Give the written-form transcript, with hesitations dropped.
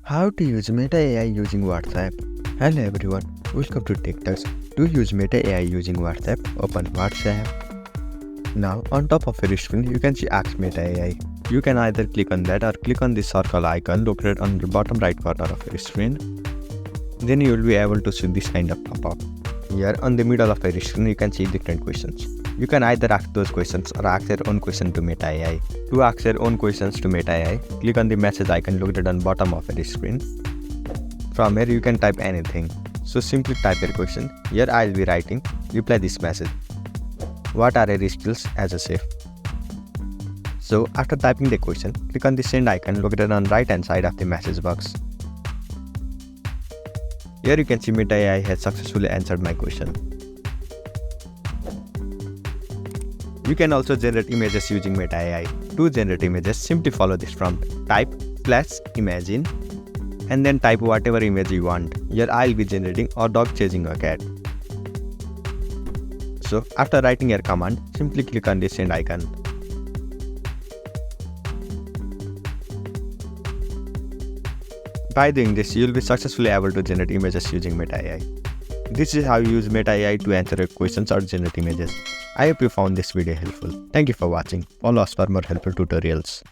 How to use Meta AI using WhatsApp. Hello everyone, welcome to Tech Talks. To use Meta AI using WhatsApp, open WhatsApp. Now on top of your screen you can see Ask Meta AI. You can either click on that or click on the circle icon located on the bottom right corner of your screen. Then you will be able to see this kind of pop-up. Here on the middle of your screen you can see different questions. You can either ask those questions or ask your own question to Meta AI. To ask your own questions to Meta AI, click on the message icon located on bottom of your screen. From here you can type anything. So simply type your question. Here I will be writing, reply this message. What are your skills as a chef? So after typing the question, click on the send icon located on right hand side of the message box. Here you can see Meta AI has successfully answered my question. You can also generate images using Meta AI. To generate images, simply follow this prompt. Type /imagine and then type whatever image you want. Here I'll be generating a dog chasing a cat. So after writing your command, simply click on the send icon. By doing this, you will be successfully able to generate images using Meta AI. This is how you use Meta AI to answer your questions or generate images. I hope you found this video helpful. Thank you for watching. Follow us for more helpful tutorials.